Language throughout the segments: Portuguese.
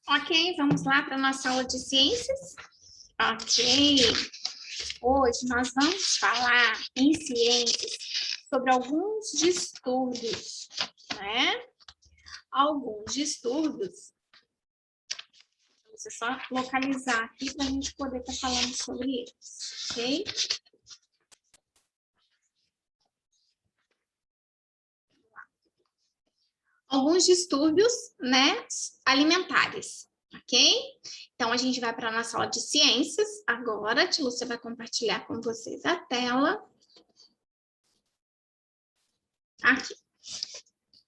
Ok, vamos lá para a nossa aula de ciências? Ok, hoje nós vamos falar em ciências sobre alguns distúrbios, né? Alguns distúrbios. Vamos só localizar aqui para a gente poder estar falando sobre eles, ok? Alguns distúrbios, né, alimentares, ok? Então, a gente vai para a nossa aula de ciências. Agora, a Tia Lúcia vai compartilhar com vocês a tela. Aqui,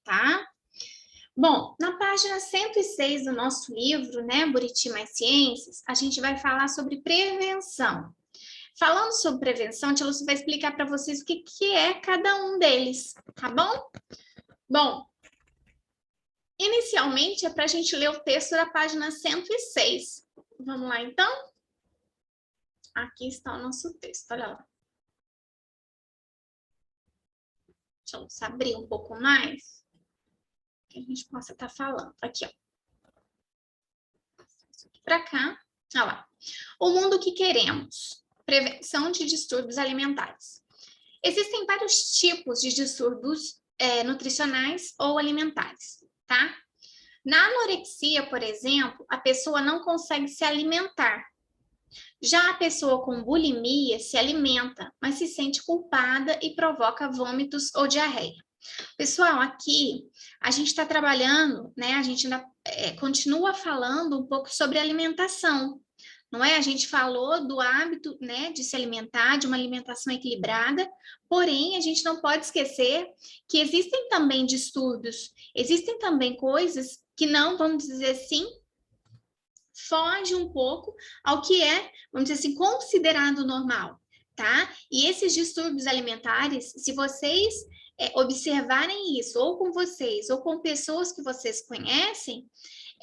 tá? Bom, na página 106 do nosso livro, né, Buriti Mais Ciências, a gente vai falar sobre prevenção. Falando sobre prevenção, a Tia Lúcia vai explicar para vocês o que é cada um deles, tá bom? Bom, inicialmente é para a gente ler o texto da página 106. Vamos lá, então? Aqui está o nosso texto, olha lá. Deixa eu abrir um pouco mais, que a gente possa estar falando. Aqui, ó. Para cá, olha lá. O mundo que queremos. Prevenção de distúrbios alimentares. Existem vários tipos de distúrbios nutricionais ou alimentares, tá? Na anorexia, por exemplo, a pessoa não consegue se alimentar. Já a pessoa com bulimia se alimenta, mas se sente culpada e provoca vômitos ou diarreia. Pessoal, aqui a gente está trabalhando, né? A gente ainda continua falando um pouco sobre alimentação, não é? A gente falou do hábito, né, de se alimentar, de uma alimentação equilibrada, porém, a gente não pode esquecer que existem também distúrbios, existem também coisas que não, vamos dizer assim, foge um pouco ao que é, vamos dizer assim, considerado normal, tá? E esses distúrbios alimentares, se vocês observarem isso, ou com vocês, ou com pessoas que vocês conhecem,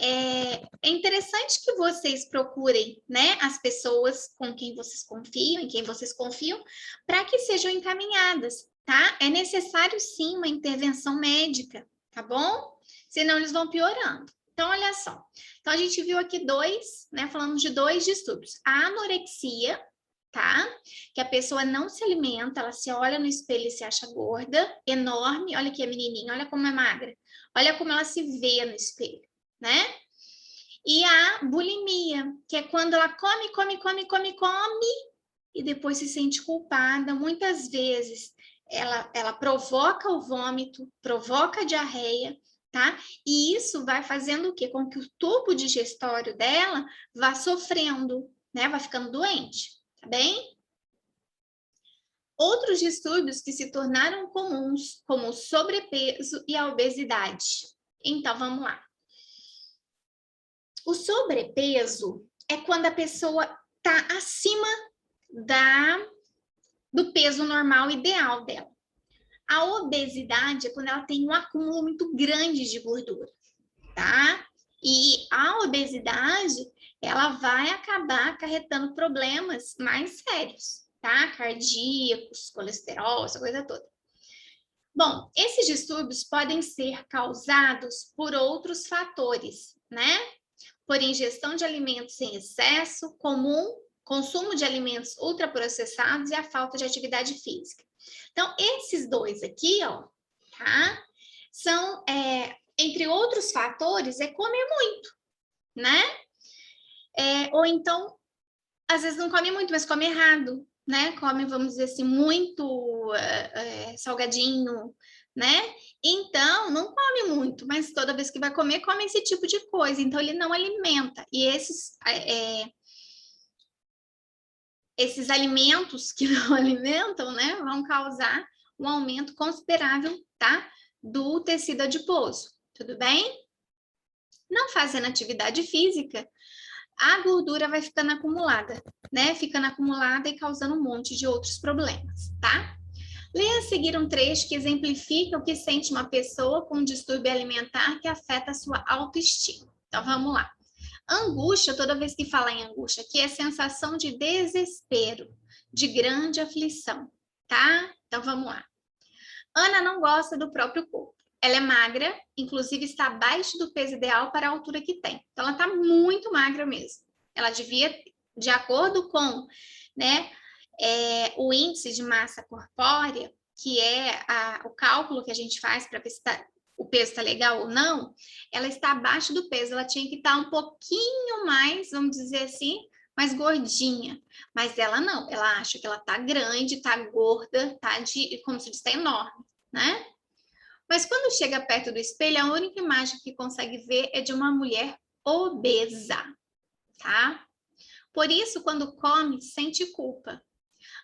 é interessante que vocês procurem, né, as pessoas com quem vocês confiam, em quem vocês confiam, para que sejam encaminhadas, tá? É necessário, sim, uma intervenção médica, tá bom? Senão eles vão piorando. Então, olha só. Então, a gente viu aqui dois, né? Falamos de dois distúrbios. A anorexia, tá? Que a pessoa não se alimenta, ela se olha no espelho e se acha gorda, enorme. Olha aqui a menininha, olha como é magra. Olha como ela se vê no espelho, né? E a bulimia, que é quando ela come e depois se sente culpada. Muitas vezes ela provoca o vômito, provoca a diarreia, tá? E isso vai fazendo o quê? Com que o tubo digestório dela vá sofrendo, né? Vai ficando doente, tá bem? Outros distúrbios que se tornaram comuns, como o sobrepeso e a obesidade. Então, vamos lá. O sobrepeso é quando a pessoa está acima do peso normal ideal dela. A obesidade é quando ela tem um acúmulo muito grande de gordura, tá? E a obesidade, ela vai acabar acarretando problemas mais sérios, tá? Cardíacos, colesterol, essa coisa toda. Bom, esses distúrbios podem ser causados por outros fatores, né? Por ingestão de alimentos em excesso, consumo de alimentos ultraprocessados e a falta de atividade física. Então, esses dois aqui, ó, tá? São, entre outros fatores, comer muito, né? Ou então, às vezes não come muito, mas come errado, né? Come, vamos dizer assim, muito salgadinho, né? Então, não come muito, mas toda vez que vai comer, come esse tipo de coisa. Então, ele não alimenta. E esses alimentos que não alimentam, né, vão causar um aumento considerável, tá? Do tecido adiposo, tudo bem? Não fazendo atividade física, a gordura vai ficando acumulada, né? Ficando acumulada e causando um monte de outros problemas, tá? Leia a seguir um trecho que exemplifica o que sente uma pessoa com um distúrbio alimentar que afeta a sua autoestima. Então, vamos lá. Angústia, toda vez que fala em angústia, aqui é sensação de desespero, de grande aflição, tá? Então, vamos lá. Ana não gosta do próprio corpo. ela é magra, inclusive está abaixo do peso ideal para a altura que tem. Então, ela está muito magra mesmo. Ela devia, de acordo com, né, o índice de massa corpórea, que é o cálculo que a gente faz para ver se o peso está legal ou não, ela está abaixo do peso, ela tinha que estar um pouquinho mais, vamos dizer assim, mais gordinha. Mas ela não, ela acha que ela está grande, está gorda, como se diz, está enorme, né? Mas quando chega perto do espelho, a única imagem que consegue ver é de uma mulher obesa, tá? Por isso, quando come, sente culpa.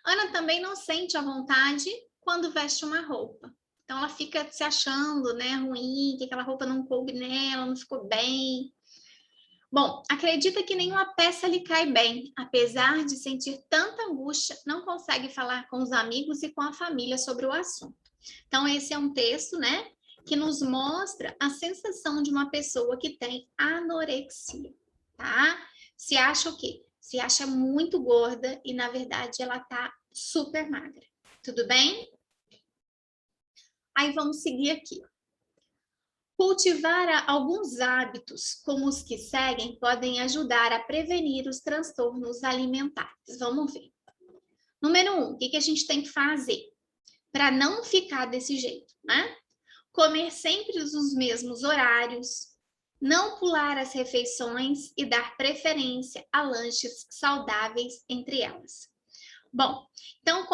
Ana também não sente a vontade quando veste uma roupa. Então, ela fica se achando, né, ruim, que aquela roupa não coube nela, não ficou bem. Bom, acredita que nenhuma peça lhe cai bem. Apesar de sentir tanta angústia, não consegue falar com os amigos e com a família sobre o assunto. Então, esse é um texto, né, que nos mostra a sensação de uma pessoa que tem anorexia, tá? Se acha o quê? Se acha muito gorda e, na verdade, ela tá super magra. Tudo bem? Aí, vamos seguir aqui. Cultivar alguns hábitos, como os que seguem, podem ajudar a prevenir os transtornos alimentares. Vamos ver. Número 1, o que a gente tem que fazer para não ficar desse jeito, né? Comer sempre nos mesmos horários, não pular as refeições e dar preferência a lanches saudáveis entre elas. Bom, então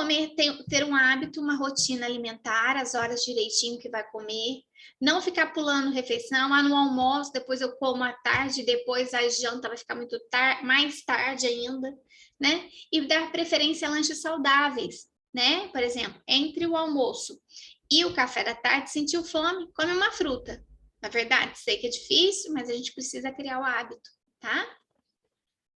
ter um hábito, uma rotina alimentar, as horas direitinho que vai comer, não ficar pulando refeição, no almoço, depois eu como à tarde, depois a janta vai ficar muito mais tarde ainda, né? E dar preferência a lanches saudáveis, né? Por exemplo, entre o almoço e o café da tarde, sentiu fome, come uma fruta. Na verdade, sei que é difícil, mas a gente precisa criar o hábito, tá?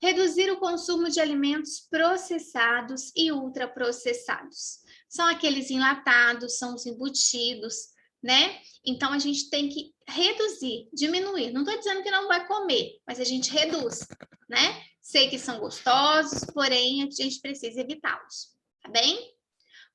Reduzir o consumo de alimentos processados e ultraprocessados. São aqueles enlatados, são os embutidos, né? Então, a gente tem que reduzir, diminuir. Não estou dizendo que não vai comer, mas a gente reduz, né? Sei que são gostosos, porém, a gente precisa evitá-los, tá bem?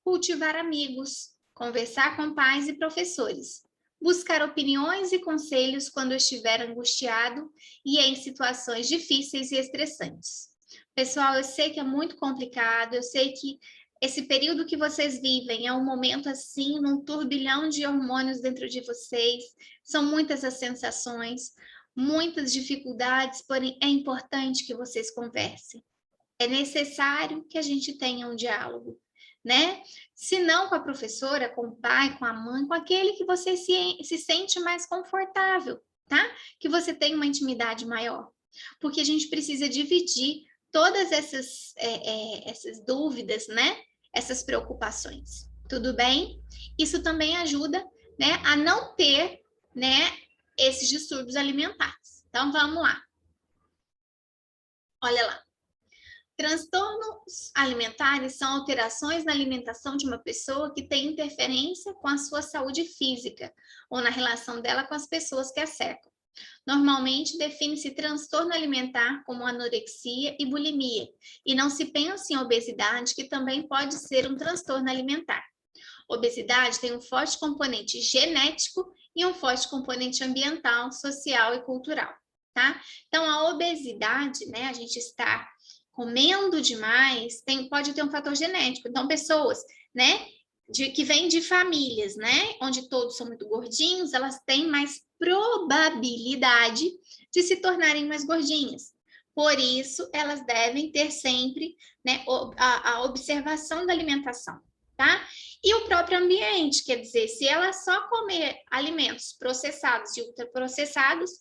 Cultivar amigos, conversar com pais e professores, buscar opiniões e conselhos quando estiver angustiado e em situações difíceis e estressantes. Pessoal, eu sei que é muito complicado, eu sei que esse período que vocês vivem é um momento assim, num turbilhão de hormônios dentro de vocês, são muitas as sensações, muitas dificuldades, porém é importante que vocês conversem. É necessário que a gente tenha um diálogo, né? Se não com a professora, com o pai, com a mãe, com aquele que você se sente mais confortável, tá? Que você tem uma intimidade maior. Porque a gente precisa dividir todas essas dúvidas, né? Essas preocupações. Tudo bem? Isso também ajuda, né, a não ter, né, esses distúrbios alimentares. Então, vamos lá. Olha lá. Transtornos alimentares são alterações na alimentação de uma pessoa que tem interferência com a sua saúde física ou na relação dela com as pessoas que a cercam. Normalmente, define-se transtorno alimentar como anorexia e bulimia, e não se pensa em obesidade, que também pode ser um transtorno alimentar. Obesidade tem um forte componente genético e um forte componente ambiental, social e cultural, tá? Então, a obesidade, né, a gente está comendo demais, pode ter um fator genético. Então, pessoas, né, que vêm de famílias, né, onde todos são muito gordinhos, elas têm mais probabilidade de se tornarem mais gordinhas. Por isso, elas devem ter sempre, né, a observação da alimentação, tá? E o próprio ambiente, quer dizer, se ela só comer alimentos processados e ultraprocessados,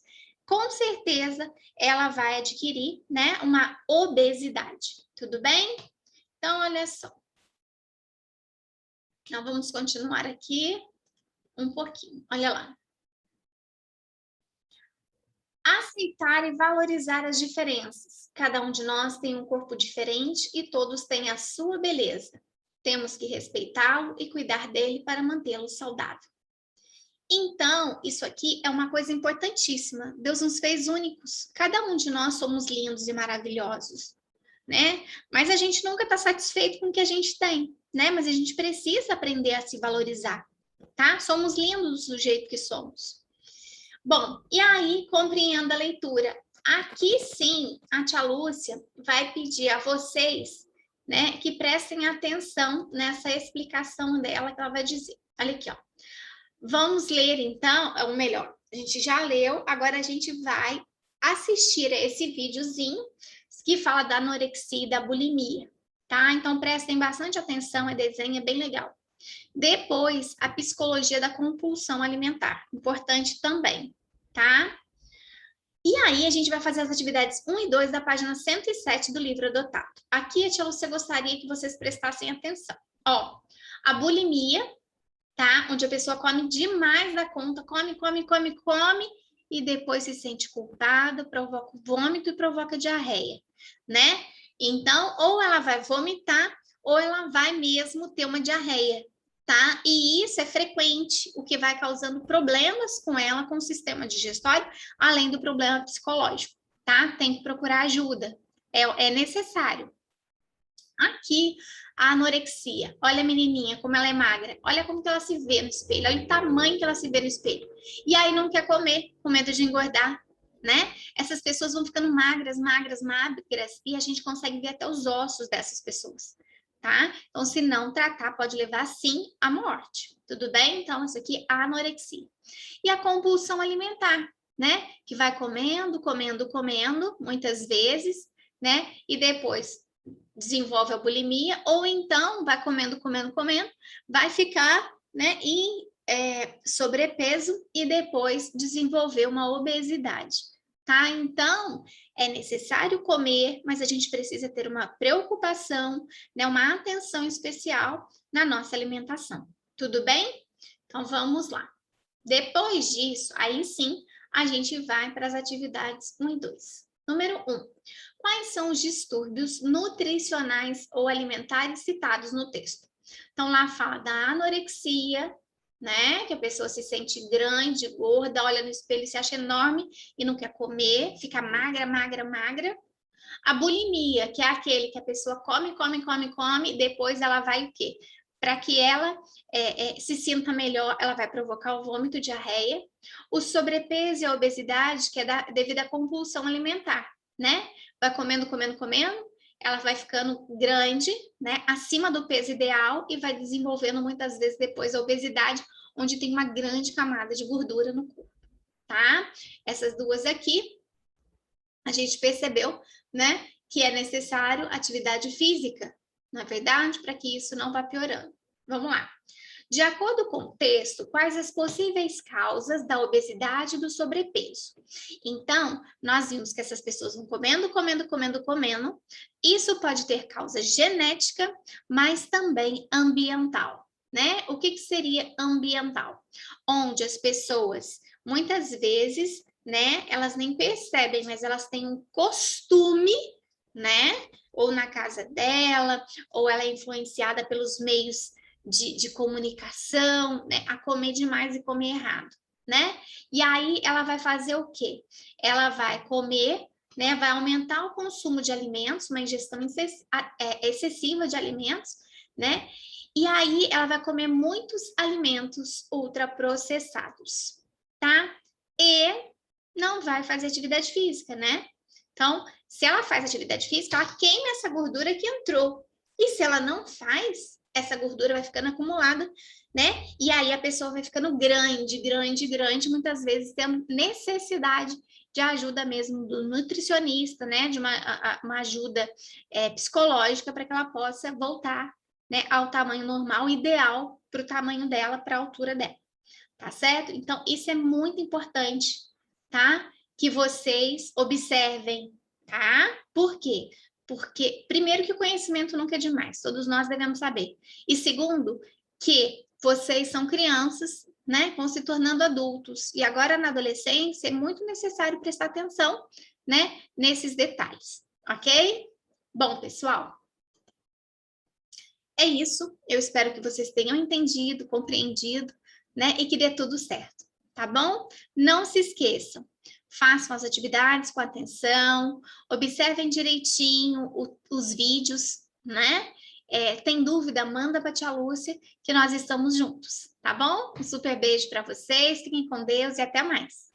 com certeza ela vai adquirir, né, uma obesidade. Tudo bem? Então, olha só. Então, vamos continuar aqui um pouquinho. Olha lá. Aceitar e valorizar as diferenças. Cada um de nós tem um corpo diferente e todos têm a sua beleza. Temos que respeitá-lo e cuidar dele para mantê-lo saudável. Então, isso aqui é uma coisa importantíssima. Deus nos fez únicos. Cada um de nós somos lindos e maravilhosos, né? Mas a gente nunca está satisfeito com o que a gente tem, né? Mas a gente precisa aprender a se valorizar, tá? Somos lindos do jeito que somos. Bom, e aí, compreenda a leitura. Aqui sim, a tia Lúcia vai pedir a vocês, né, que prestem atenção nessa explicação dela que ela vai dizer. Olha aqui, ó. Vamos ler então, ou melhor, a gente já leu, agora a gente vai assistir a esse videozinho que fala da anorexia e da bulimia, tá? Então prestem bastante atenção, é desenho, é bem legal. Depois, a psicologia da compulsão alimentar, importante também, tá? E aí, a gente vai fazer as atividades 1 e 2 da página 107 do livro adotado. Aqui, a tia Lúcia gostaria que vocês prestassem atenção. Ó, a bulimia, tá? Onde a pessoa come demais da conta, come, e depois se sente culpada, provoca vômito e provoca diarreia, né? Então, ou ela vai vomitar, ou ela vai mesmo ter uma diarreia, tá? E isso é frequente, o que vai causando problemas com ela, com o sistema digestório, além do problema psicológico, tá? Tem que procurar ajuda, é necessário. Aqui, a anorexia. Olha a menininha, como ela é magra. Olha como que ela se vê no espelho. Olha o tamanho que ela se vê no espelho. E aí não quer comer, com medo de engordar, né? Essas pessoas vão ficando magras, e a gente consegue ver até os ossos dessas pessoas, tá? Então, se não tratar, pode levar, sim, à morte. Tudo bem? Então, isso aqui é a anorexia. E a compulsão alimentar, né? Que vai comendo, muitas vezes, né? E depois desenvolve a bulimia, ou então vai comendo, vai ficar, né, em sobrepeso e depois desenvolver uma obesidade, tá? Então, é necessário comer, mas a gente precisa ter uma preocupação, né, uma atenção especial na nossa alimentação. Tudo bem? Então, vamos lá. Depois disso, aí sim, a gente vai para as atividades 1 e 2. Número 1. Quais são os distúrbios nutricionais ou alimentares citados no texto? Então, lá fala da anorexia, né? Que a pessoa se sente grande, gorda, olha no espelho e se acha enorme e não quer comer, fica magra. A bulimia, que é aquele que a pessoa come, depois ela vai o quê? Para que ela se sinta melhor, ela vai provocar o vômito, diarreia. O sobrepeso e a obesidade, que é devido à compulsão alimentar, né? Vai comendo, ela vai ficando grande, né? Acima do peso ideal e vai desenvolvendo muitas vezes depois a obesidade, onde tem uma grande camada de gordura no corpo, tá? Essas duas aqui, a gente percebeu, né, que é necessário atividade física, na verdade, para que isso não vá piorando. Vamos lá. De acordo com o texto, quais as possíveis causas da obesidade e do sobrepeso? Então, nós vimos que essas pessoas vão comendo. Isso pode ter causa genética, mas também ambiental, né? O que seria ambiental? Onde as pessoas, muitas vezes, né, elas nem percebem, mas elas têm um costume, né? Ou na casa dela, ou ela é influenciada pelos meios de comunicação, né, a comer demais e comer errado, né? E aí ela vai fazer o quê? Ela vai comer, né, vai aumentar o consumo de alimentos, uma ingestão excessiva de alimentos, né? E aí ela vai comer muitos alimentos ultraprocessados, tá? E não vai fazer atividade física, né? Então, se ela faz atividade física, ela queima essa gordura que entrou. E se ela não faz, essa gordura vai ficando acumulada, né? E aí a pessoa vai ficando grande, muitas vezes tendo necessidade de ajuda mesmo do nutricionista, né? De uma ajuda psicológica para que ela possa voltar, né, ao tamanho normal, ideal para o tamanho dela, para a altura dela. Tá certo? Então, isso é muito importante, tá? Que vocês observem, tá? Por quê? Porque, primeiro, que o conhecimento nunca é demais, todos nós devemos saber. E segundo, que vocês são crianças, né? Vão se tornando adultos. E agora, na adolescência, é muito necessário prestar atenção, né? Nesses detalhes, ok? Bom, pessoal, é isso. Eu espero que vocês tenham entendido, compreendido, né? E que dê tudo certo, tá bom? Não se esqueçam, façam as atividades com atenção, observem direitinho os vídeos, né? Tem dúvida, manda para a tia Lúcia, que nós estamos juntos, tá? tá bom? Um super beijo para vocês, fiquem com Deus e até mais.